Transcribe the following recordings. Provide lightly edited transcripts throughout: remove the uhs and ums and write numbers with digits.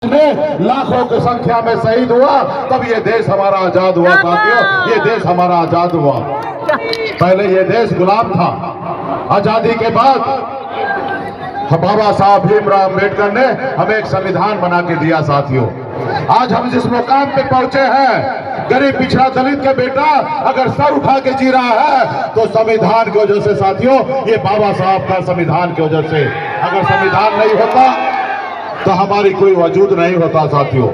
में लाखों की संख्या में शहीद हुआ, तब ये देश हमारा आजाद हुआ। साथियों, ये देश हमारा आजाद हुआ। पहले ये देश गुलाम था। आजादी के बाद बाबा साहब भीमराव अम्बेडकर ने हमें एक संविधान बना के दिया। साथियों, आज हम जिस मुकाम पे पहुंचे हैं, गरीब पिछड़ा दलित का बेटा अगर सर उठा के जी रहा है तो संविधान की वजह से। साथियों, ये बाबा साहब का संविधान की वजह से। अगर संविधान नहीं होता तो हमारी कोई वजूद नहीं होता। साथियों,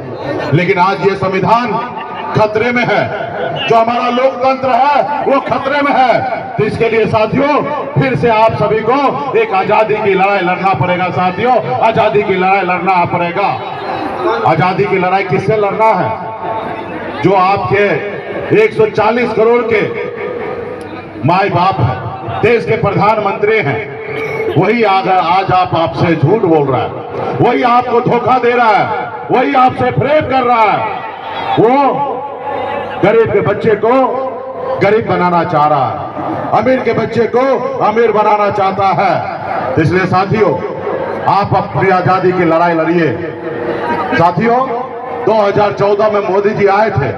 लेकिन आज ये संविधान खतरे में है। जो हमारा लोकतंत्र है वो खतरे में है। तो इसके लिए साथियों, फिर से आप सभी को एक आजादी की लड़ाई लड़ना पड़ेगा। साथियों, आजादी की लड़ाई लड़ना पड़ेगा। आजादी की लड़ाई किससे लड़ना है? जो आपके 140 करोड़ के माई बाप है, देश के प्रधानमंत्री हैं, वही आज आपसे झूठ बोल रहा है, वही आपको धोखा दे रहा है, वही आपसे प्रेम कर रहा है। वो गरीब के बच्चे को गरीब बनाना चाह रहा है, अमीर के बच्चे को अमीर बनाना चाहता है। इसलिए साथियों, आप अपनी आजादी की लड़ाई लड़िए। साथियों, 2014 में मोदी जी आए थे,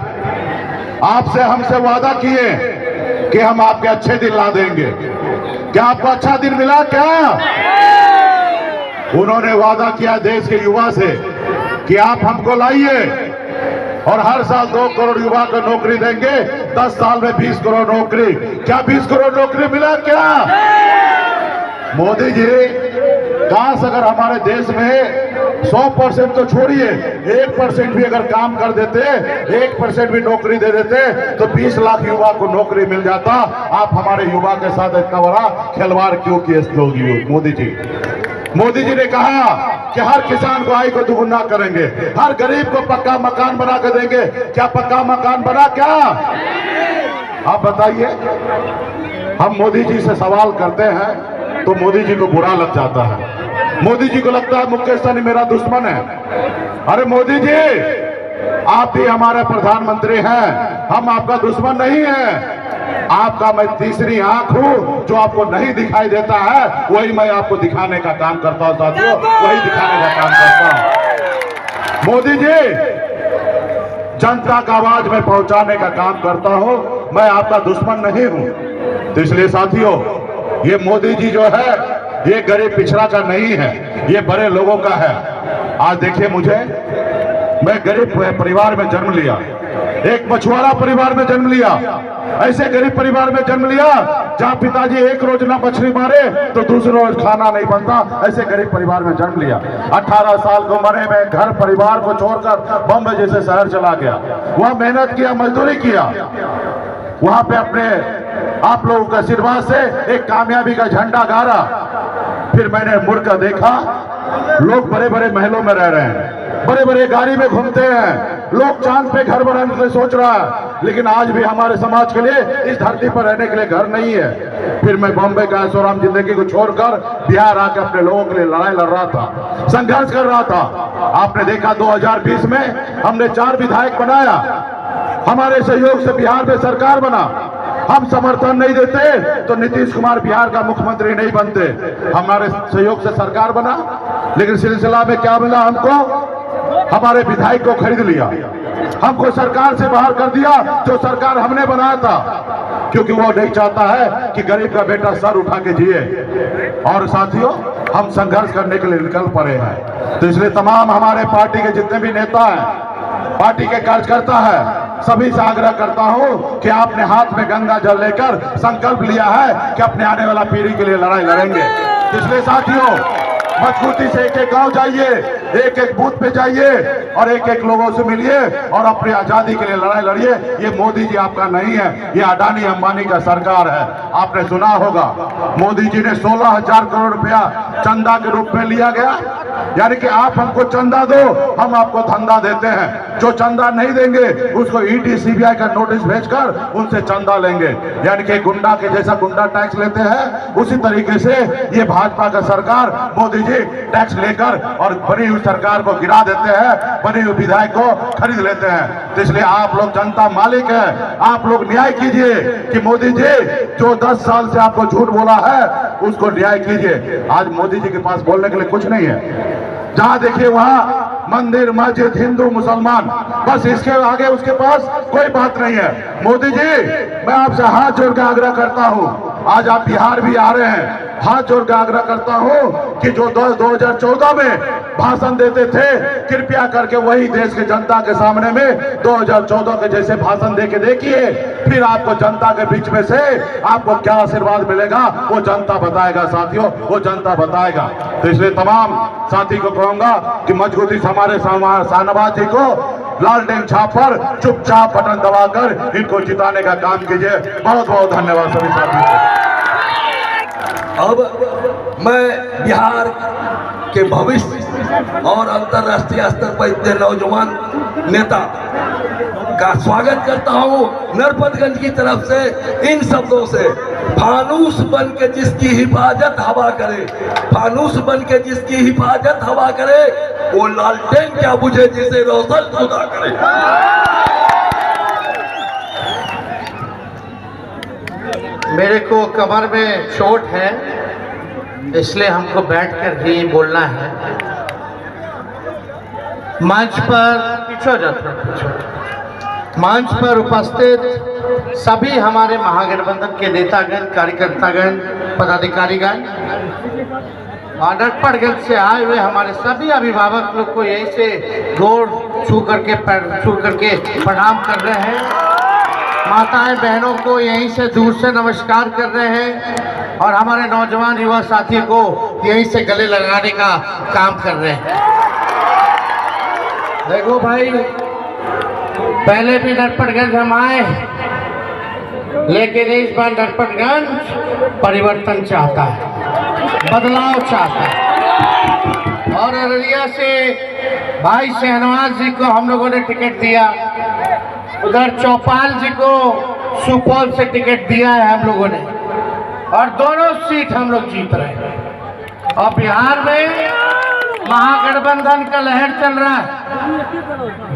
आपसे हमसे वादा किए कि हम आपके अच्छे दिन ला देंगे। क्या आपको अच्छा दिन मिला? क्या उन्होंने वादा किया देश के युवा से कि आप हमको लाइए और हर साल 2 करोड़ युवा को नौकरी देंगे, 10 साल में 20 करोड़ नौकरी। क्या 20 करोड़ नौकरी मिला? क्या मोदी जी काश अगर हमारे देश में 100% तो छोड़िए, 1% भी अगर काम कर देते, 1% भी नौकरी दे देते तो 20 लाख युवा को नौकरी मिल जाता। आप हमारे युवा के साथ इतना बड़ा खिलवाड़ क्यों किए मोदी जी? मोदी जी ने कहा कि हर किसान को आय को दुगुना करेंगे, हर गरीब को पक्का मकान बना कर देंगे। क्या पक्का मकान बना? क्या आप बताइए। हम मोदी जी से सवाल करते हैं तो मोदी जी को बुरा लग जाता है। मोदी जी को लगता है मुकेश सहनी मेरा दुश्मन है। अरे मोदी जी, आप भी हमारे प्रधानमंत्री हैं, हम आपका दुश्मन नहीं है। आपका मैं तीसरी आंख हूं, जो आपको नहीं दिखाई देता है वही मैं आपको दिखाने का काम करता हूं। साथियों, वही दिखाने का काम करता हूं। मोदी जी, जनता का आवाज में पहुंचाने का काम करता हूं, मैं आपका दुश्मन नहीं हूं। तो इसलिए साथियों, ये मोदी जी जो है ये गरीब पिछड़ा का नहीं है, ये बड़े लोगों का है। आज देखिए, मैं गरीब परिवार में जन्म लिया, एक मछुआरा परिवार में जन्म लिया, ऐसे गरीब परिवार में जन्म लिया जहां पिताजी एक रोज ना मछली मारे तो दूसरे रोज खाना नहीं बनता। ऐसे गरीब परिवार में जन्म लिया। 18 साल की उम्र में घर परिवार को छोड़कर बम्बई जैसे शहर चला गया। वहां मेहनत किया, मजदूरी किया, वहां पे अपने आप लोगों के आशीर्वाद से एक कामयाबी का झंडा गाड़ा। फिर मैंने मुड़कर देखा, लोग बड़े बड़े महलों में रह रहे हैं, बड़े बड़े गाड़ी में घूमते हैं, लोग चांद पे घर बनाने के लिए सोच रहा है, लेकिन आज भी हमारे समाज के लिए इस धरती पर रहने के लिए घर नहीं है। फिर मैं बॉम्बे का ऐशोआराम जिंदगी को छोड़कर बिहार आकर अपने लोगों के लिए लड़ाई लड़ रहा था, संघर्ष कर रहा था। आपने देखा 2020 में हमने 4 विधायक बनाया, हमारे सहयोग से बिहार में सरकार बना। हम समर्थन नहीं देते तो नीतीश कुमार बिहार का मुख्यमंत्री नहीं बनते। हमारे सहयोग से सरकार बना, लेकिन सिलसिला में क्या मिला हमको? हमारे विधायक को खरीद लिया, हमको सरकार से बाहर कर दिया, जो सरकार हमने बनाया था, क्योंकि वो नहीं चाहता है कि गरीब का बेटा सर उठा के जिए। और साथियों, हम संघर्ष करने के लिए निकल पड़े हैं। तो इसलिए तमाम हमारे पार्टी के जितने भी नेता हैं, पार्टी के कार्यकर्ता है, सभी से आग्रह करता हूं कि आपने हाथ में गंगा जल लेकर संकल्प लिया है कि अपने आने वाला पीढ़ी के लिए लड़ाई लड़ेंगे। इसलिए साथियों, मजबूती से एक एक गांव जाइए, एक एक बूथ पे जाइए और एक एक लोगों से मिलिए और अपनी आजादी के लिए लड़ाई लड़िए। ये मोदी जी आपका नहीं है, ये अडानी अंबानी का सरकार है। आपने सुना होगा, मोदी जी ने 16,000 करोड़ रुपया चंदा के रूप में लिया गया, यानी कि आप हमको चंदा दो, हम आपको धंधा देते हैं। जो चंदा नहीं देंगे उसको ईडी सीबीआई का नोटिस भेजकर उनसे चंदा लेंगे, यानी कि गुंडा के जैसा गुंडा टैक्स लेते हैं, उसी तरीके से ये भाजपा का सरकार मोदी जी टैक्स लेकर और बनी हुई सरकार को गिरा देते हैं, बने हुए विधायक को खरीद लेते हैं। तो इसलिए आप लोग जनता मालिक है, आप लोग न्याय कीजिए कि मोदी जी जो 10 साल से आपको झूठ बोला है उसको न्याय कीजिए। आज मोदी जी के पास बोलने के लिए कुछ नहीं है, जहां देखिए वहां मंदिर मस्जिद हिंदू मुसलमान, बस इसके आगे उसके पास कोई बात नहीं है। मोदी जी, मैं आपसे हाथ जोड़ के आग्रह करता हूँ, आज आप बिहार भी आ रहे हैं, हाथ जोड़ के आग्रह करता हूँ कि जो 2014 में भाषण देते थे, कृपया करके वही देश के जनता के सामने में 2014 के जैसे भाषण देके देखिए, फिर आपको जनता के बीच में से आपको क्या आशीर्वाद मिलेगा वो जनता बताएगा साथियों, वो जनता बताएगा। तो इसलिए तमाम साथी को कहूंगा कि मजबूती से हमारे शाहनवाज जी को लालटेन छाप पर चुपचाप बटन दबाकर इनको जिताने का काम कीजिए। बहुत बहुत धन्यवाद सभी साथियों। अब मैं बिहार के भविष्य और अंतर्राष्ट्रीय स्तर पर इतने नौजवान नेता का स्वागत करता हूं नरपतगंज की तरफ से इन शब्दों से, फानूस बन के जिसकी हिफाजत हवा करे, फानूस बन के जिसकी हिफाजत हवा करे, वो लालटेन क्या बुझे जिसे रोशन खुदा करे। मेरे को कमर में चोट है, इसलिए हमको बैठकर ही बोलना है। मंच पर पीछे जाते मंच पर उपस्थित सभी हमारे महागठबंधन के नेतागण, कार्यकर्तागण, पदाधिकारीगण और नरपतगंज से आए हुए हमारे सभी अभिभावक लोग को यहीं से गोड़ छू करके प्रणाम कर रहे हैं। माताएं बहनों को यहीं से दूर से नमस्कार कर रहे हैं और हमारे नौजवान युवा साथियों को यहीं से गले लगाने का काम कर रहे हैं। देखो भाई, पहले भी नरपतगंज हम आए, लेकिन इस बार नरपतगंज परिवर्तन चाहता है, बदलाव चाहता है। और अररिया से भाई शाहनवाज जी को हम लोगों ने टिकट दिया, उधर चौपाल जी को सुपौल से टिकट दिया है हम लोगों ने, और दोनों सीट हम लोग जीत रहे हैं। और बिहार में महागठबंधन का लहर चल रहा है,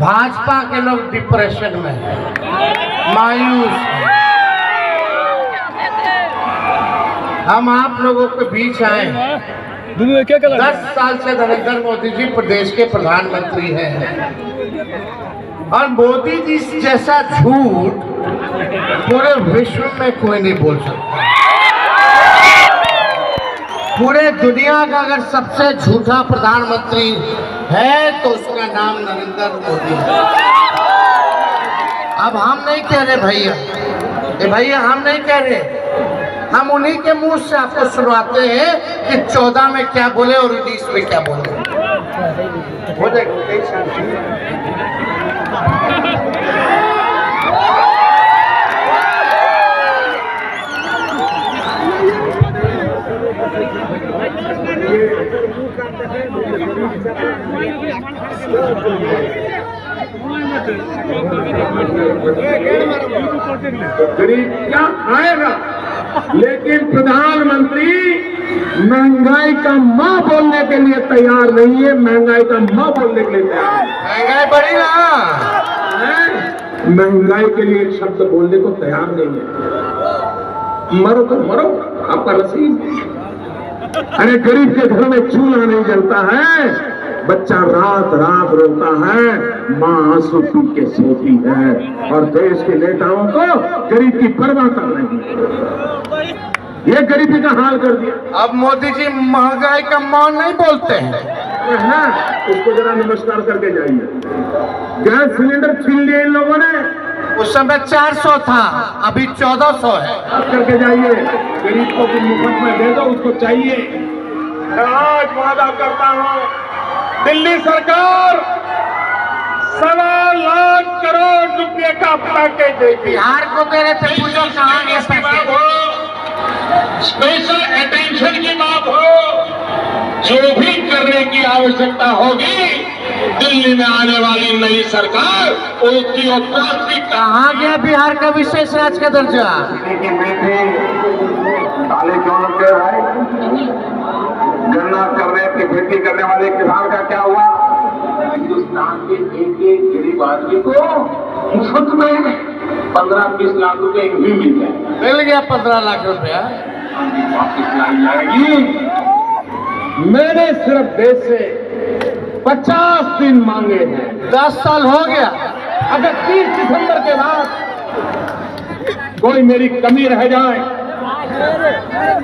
भाजपा के लोग डिप्रेशन में हैं, मायूस हैं। हम आप लोगों के बीच आए हैं। 10 साल से नरेंद्र मोदी जी प्रदेश के प्रधानमंत्री हैं और मोदी जी जैसा झूठ पूरे विश्व में कोई नहीं बोल सकता। पूरे दुनिया का अगर सबसे झूठा प्रधानमंत्री है तो उसका नाम नरेंद्र मोदी है। अब हम नहीं कह रहे भैया, भैया हम नहीं कह रहे, हम उन्हीं के मुंह से आपको सुनवाते हैं कि 14 में क्या बोले और 19 में क्या बोले। हो जाएगा। गरीब क्या खाएगा, लेकिन प्रधानमंत्री महंगाई का माँ बोलने के लिए तैयार नहीं है। महंगाई का माँ बोलने के लिए तैयार है। महंगाई बढ़ी ना, महंगाई के लिए एक शब्द बोलने को तैयार नहीं है। मरो तो मरो, आपका नसीब। अरे गरीब के घर में चूल्हा नहीं जलता है, बच्चा रात रात रोता है, माँ आंसू पी के सोती है, और देश के नेताओं को गरीब की परवाह कर रही है। ये गरीबी का हाल कर दिया। अब मोदी जी महंगाई का मान नहीं बोलते हैं ना, उसको जरा नमस्कार करके जाइए। गैस सिलेंडर छीन लिए इन लोगों ने, उस समय 400 था, अभी 1400 है। करके जाइए, गरीब को मुफ्त में दे दो, उसको चाहिए। आज वादा करता हूँ, दिल्ली सरकार 1.25 लाख करोड़ रुपए का पैकेज देगी। बिहार को दे रहे थे, पूछो कहाँ ये पैकेज। स्पेशल अटेंशन की बात हो, जो भी करने की आवश्यकता होगी, दिल्ली में आने वाली नई सरकार उसकी प्राथमिकता। कहाँ गया बिहार का विशेष राज्य का दर्जा? ताले क्यों लगते भाई? गन्ना करने की खेती करने वाले किसान का क्या हुआ? हिंदुस्तान के एक गरीब आदमी को मुफ्त में 15-20 लाख रुपए भी मिल गया 15 लाख रुपया वापिस लाई जाएगी। मैंने सिर्फ देश से 50 दिन मांगे हैं। 10 साल हो गया। अगर 30 दिसंबर के बाद कोई मेरी कमी रह जाए,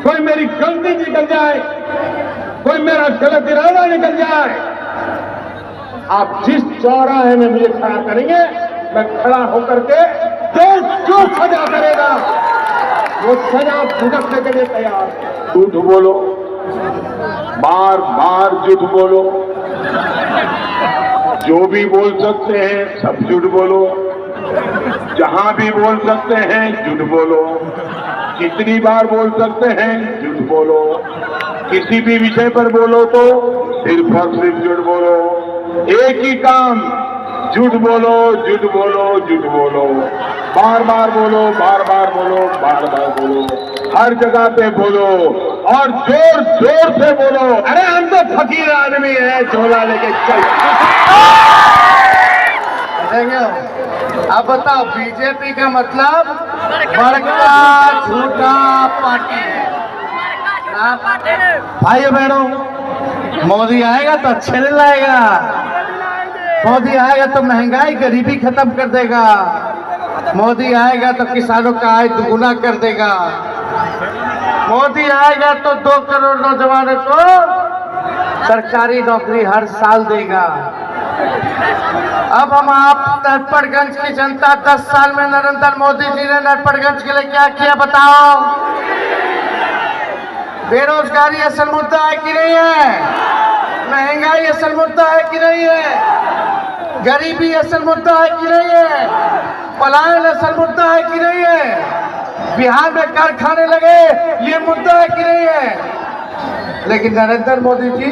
कोई मेरी गलती निकल जाए, कोई मेरा गलत इरादा निकल जाए, आप जिस चौराहे में मुझे खड़ा करेंगे, मैं खड़ा होकर के जो सजा करेगा वो सजा भुगतने के लिए तैयार है। झूठ बोलो, बार बार झूठ बोलो, जो भी बोल सकते हैं सब झूठ बोलो, जहां भी बोल सकते हैं झूठ बोलो, कितनी बार बोल सकते हैं झूठ बोलो, किसी भी विषय पर बोलो तो सिर्फ और सिर्फ झूठ बोलो। एक ही काम, झूठ बोलो, झूठ बोलो, झूठ बोलो, बार बार बोलो, बार बार बोलो, बार बार बोलो, हर जगह पे बोलो और जोर जोर से बोलो। अरे हम तो फकीर आदमी है, झोला लेके चल। अब बताओ, बीजेपी का मतलब बड़का झूठा पार्टी है। भाइयों बहनों, मोदी आएगा तो अच्छे दिन लाएगा, मोदी आएगा तो महंगाई गरीबी खत्म कर देगा, मोदी आएगा तो किसानों का आय दुगुना कर देगा, मोदी आएगा तो 2 करोड़ नौजवानों को सरकारी नौकरी हर साल देगा। अब हम आप नरपतगंज की जनता 10 साल में नरेंद्र मोदी जी ने नरपतगंज के लिए क्या किया बताओ? बेरोजगारी असल मुद्दा है कि नहीं है? महंगाई असल मुद्दा है कि नहीं है? गरीबी असल मुद्दा है कि नहीं है? पलायन असल मुद्दा है कि नहीं है? बिहार में कारखाने लगे, ये मुद्दा है कि नहीं है? लेकिन नरेंद्र मोदी जी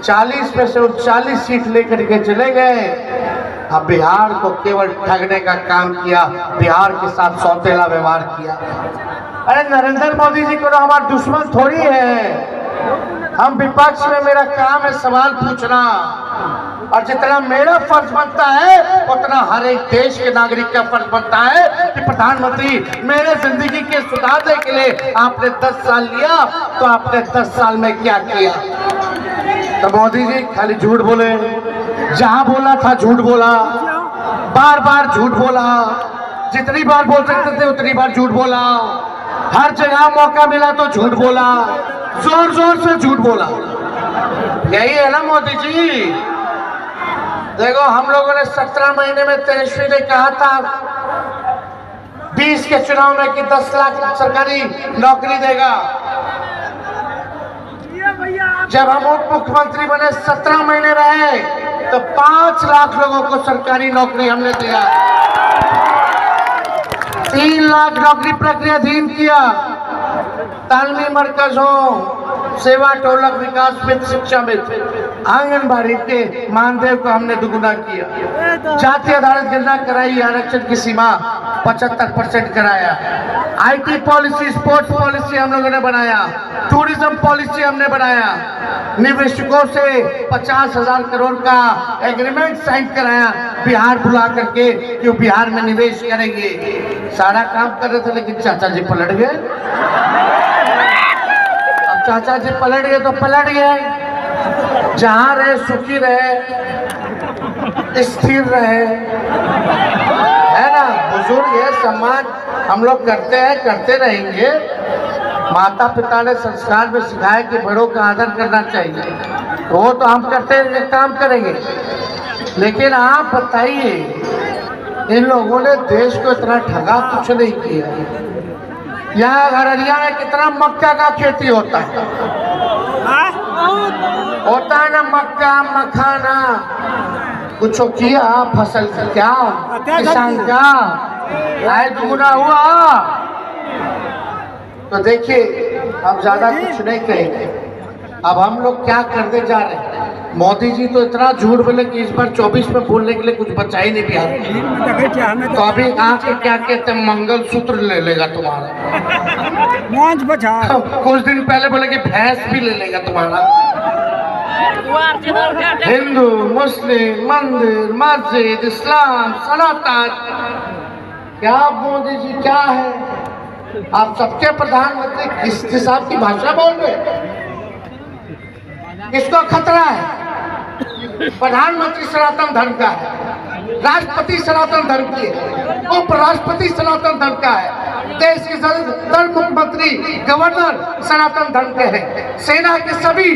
40 में से 40 सीट लेकर के चले गए। अब बिहार को केवल ठगने का काम किया, बिहार के साथ सौतेला व्यवहार किया। अरे नरेंद्र मोदी जी को तो हमारा दुश्मन थोड़ी है। हम विपक्ष में, मेरा काम है सवाल पूछना, और जितना मेरा फर्ज बनता है उतना हर एक देश के नागरिक का फर्ज बनता है कि प्रधानमंत्री मेरे जिंदगी के सुधारने के लिए आपने 10 साल लिया, तो आपने 10 साल में क्या किया? तो मोदी जी खाली झूठ बोले, जहां बोला था झूठ बोला, बार बार झूठ बोला, जितनी बार बोल सकते थे उतनी बार झूठ बोला, हर जगह मौका मिला तो झूठ बोला, जोर जोर से झूठ बोला। यही है ना मोदी जी? देखो, हम लोगों ने 17 महीने में तेजस्वी ने कहा था 20 के चुनाव में कि 10 लाख सरकारी नौकरी देगा। जब हम उप मुख्यमंत्री बने 17 महीने रहे तो 5 लाख लोगों को सरकारी नौकरी हमने दिया, 3 लाख नौकरी प्रक्रियाधीन किया, तालमी मरकजों, सेवा टोलक, विकास मित्र, शिक्षा मित्र, आंगनबाड़ी के मानदेय को हमने दुगुना किया, जाति आधारित गणना कराई, आरक्षण की सीमा 75% कराया, IT पॉलिसी, स्पोर्ट्स पॉलिसी हम लोगों ने बनाया, टूरिज्म पॉलिसी हमने बनाया, निवेशकों से 50,000 करोड़ का एग्रीमेंट साइन कराया बिहार बुला करके कि वो बिहार में निवेश करेंगे। सारा काम कर रहे थे, लेकिन चाचा जी पलट गए। अब चाचा जी पलट गए तो पलट गए, जहां रहे सुखी रहे, स्थिर रहे, है ना? बुजुर्ग है, सम्मान हम लोग करते हैं, करते रहेंगे। माता पिता ने संस्कार में सिखाया कि बड़ों का आदर करना चाहिए, तो वो तो हम करते हैं, काम करेंगे। लेकिन आप बताइए, इन लोगों ने देश को इतना ठगा कुछ नहीं किया। यहाँ अररिया में कितना मक्का का खेती होता है, होता है ना, मक्का मखाना, कुछ किया फसल क्या, किसान का आय दुगुना हुआ। तो देखिए, अब ज्यादा कुछ नहीं कहेंगे। अब हम लोग क्या करते जा रहे हैं? मोदी जी तो इतना झूठ बोले कि इस बार 24 में बोलने के लिए कुछ बचा ही नहीं बिहार में। तो अभी आके क्या कहते हैं, मंगलसूत्र ले लेगा तुम्हारा, कुछ दिन पहले बोले कि भैंस भी ले लेगा तुम्हारा। हिंदू, मुस्लिम, मंदिर, मस्जिद, इस्लाम, सनातन, क्या मोदी जी क्या है? आप सबके प्रधानमंत्री किस हिसाब की भाषा बोल रहे? किसको खतरा है? प्रधानमंत्री सनातन धर्म का है, राष्ट्रपति सनातन धर्म की है, उपराष्ट्रपति सनातन धर्म का है, देश के धर्म मुख्यमंत्री गवर्नर सनातन धर्म के हैं, सेना के सभी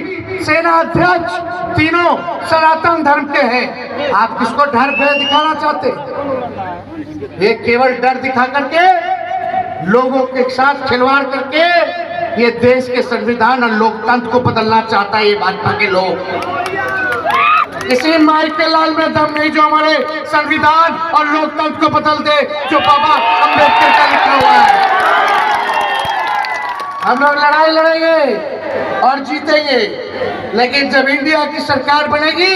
सेना अध्यक्ष तीनों सनातन धर्म के हैं। आप किसको डर भय दिखाना चाहते? ये केवल डर दिखा करके, लोगों के साथ खिलवाड़ करके ये देश के संविधान और लोकतंत्र को बदलना चाहता है ये भाजपा के लोग। किसी माई के लाल में दम नहीं जो हमारे संविधान और लोकतंत्र को बदल दे, जो बाबा अम्बेडकर का लिखा हुआ है। हम लोग लड़ाई लड़ेंगे और जीतेंगे, लेकिन जब इंडिया की सरकार बनेगी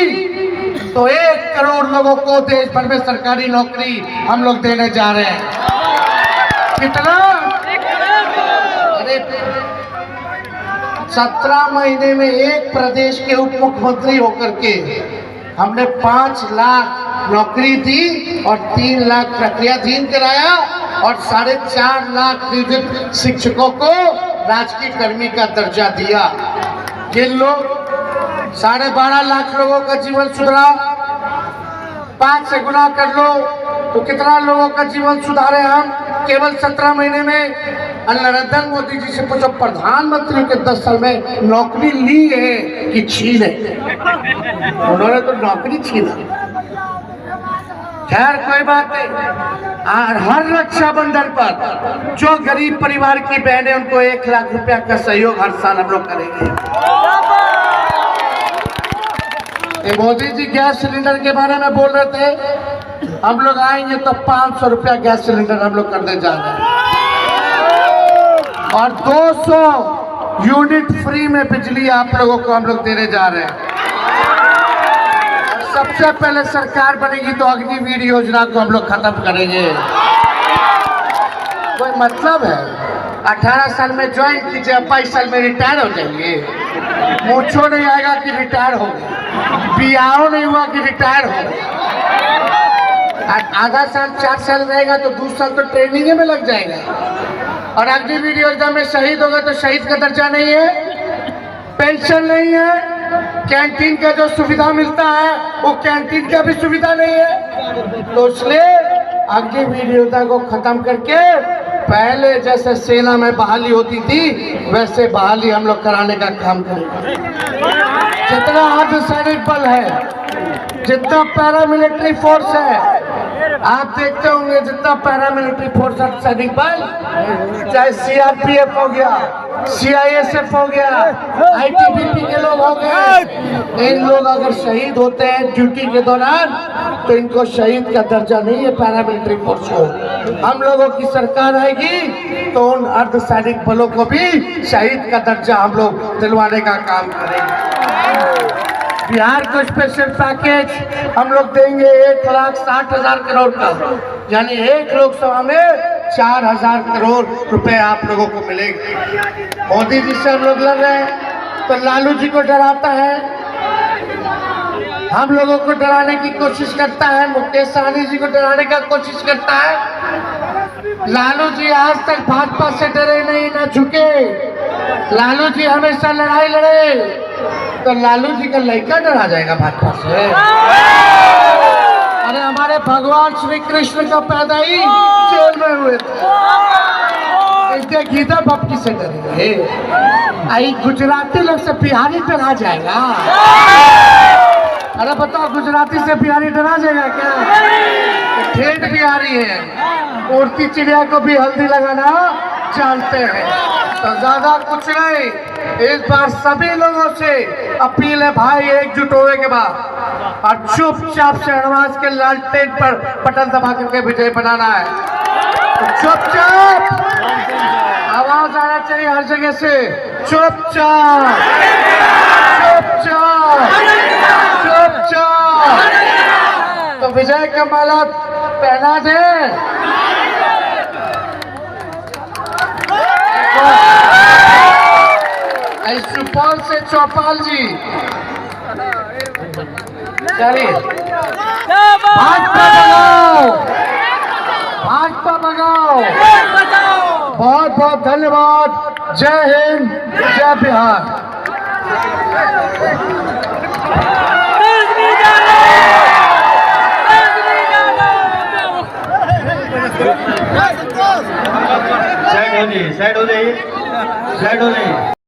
तो 1 करोड़ लोगों को देश भर में सरकारी नौकरी हम लोग देने जा रहे हैं। कितना? अरे 17 महीने में एक प्रदेश के उप मुख्यमंत्री होकर के हमने 5 लाख नौकरी दी और 3 लाख प्रक्रियाधीन कराया और 4.5 लाख नियोजित शिक्षकों को राजकीय कर्मी का दर्जा दिया। जिन लोग 12.5 लाख लोगों का जीवन सुधरा, 5 से गुना कर लो तो कितना लोगों का जीवन सुधारे हम केवल 17 महीने में। नरेंद्र मोदी जी से पूछो प्रधानमंत्री के 10 साल में नौकरी ली है कि छीने? उन्होंने तो नौकरी छीना। खैर कोई बात नहीं। और हर रक्षाबंधन पर जो गरीब परिवार की बहनें, उनको 1 लाख रुपया का सहयोग हर साल हम लोग करेंगे। मोदी जी गैस सिलेंडर के बारे में बोल रहे थे, हम लोग आएंगे तो 500 रुपया गैस सिलेंडर हम लोग करने जा रहे हैं और 200 यूनिट फ्री में बिजली आप लोगों को हम लोग देने जा रहे हैं। सबसे पहले सरकार बनेगी तो अग्निवीर योजना को हम लोग खत्म करेंगे। कोई मतलब है? 18 साल में ज्वाइन कीजिए, 22 साल में रिटायर हो जाएंगे। मूछो नहीं आएगा कि रिटायर हो गए, बियाह नहीं हुआ कि रिटायर हो गए। आधा साल 4 साल रहेगा तो 2 साल तो ट्रेनिंग में लग जाएगा। और अग्निवीर योजना में शहीद होगा तो शहीद का दर्जा नहीं है, पेंशन नहीं है, कैंटीन का जो सुविधा मिलता है वो कैंटीन का भी सुविधा नहीं है। तो इसलिए अग्निवीर योजना को खत्म करके पहले जैसे सेना में बहाली होती थी वैसे बहाली हम लोग कराने का काम करेंगे। जितना अर्धसैनिक बल है, जितना पैरामिलिट्री फोर्स है, आप देखते होंगे जितना पैरामिलिट्री फोर्स अर्धसैनिक बल, चाहे सीआरपीएफ हो गया, सीआईएसएफ हो गया, आईटीबीपी के लोग हो गए, इन लोग अगर शहीद होते हैं ड्यूटी के दौरान तो इनको शहीद का दर्जा नहीं है पैरामिलिट्री फोर्स को। हम लोगों की सरकार आएगी तो उन अर्धसैनिक बलों को भी शहीद का दर्जा हम लोग दिलवाने का काम करेंगे। बिहार को स्पेशल पैकेज हम लोग देंगे 1,60,000 करोड़ का, यानी एक लोकसभा में 4,000 करोड़ रुपए आप लोगों को मिलेंगे। मोदी जी से हम लोग लड़ रहे हैं तो लालू जी को डराता है, हम लोगों को डराने की कोशिश करता है, मुकेश सहनी जी को डराने का कोशिश करता है। लालू जी आज तक भाजपा से डरे नहीं, ना झुके। लालू जी हमेशा लड़ाई लड़े, तो लालू जी का लड़का डरा जाएगा भाजपा से? अरे हमारे भगवान श्री कृष्ण का पैदा ही जेल में हुए थे, इसलिए गीता बप्पी से डरेंगे। आई गुजराती लोग से बिहारी डरा जाएगा? अरे बताओ, गुजराती से बिहारी डरा जाएगा क्या? ठेठ बिहारी है, उड़ती चिड़िया को भी हल्दी लगाना जानते हैं। तो ज्यादा कुछ नहीं, इस बार सभी लोगों से अपील है भाई, एकजुट होने के बाद और चुपचाप शहनवाज के लालटेन पर बटन दबा करके विजय बनाना है। तो चुपचाप आवाज आना चाहिए हर जगह से, चुपचाप चुपचाप चुपचाप। तो विजय का माला पहना दे। सुपौल से चौपाल जी, चलिए भाजपा भगाओ, भाजपा भगाओ। बहुत बहुत धन्यवाद। जय हिंद, जय बिहार। साइड हो जाइए, साइड हो जाइए, साइड हो जाइए।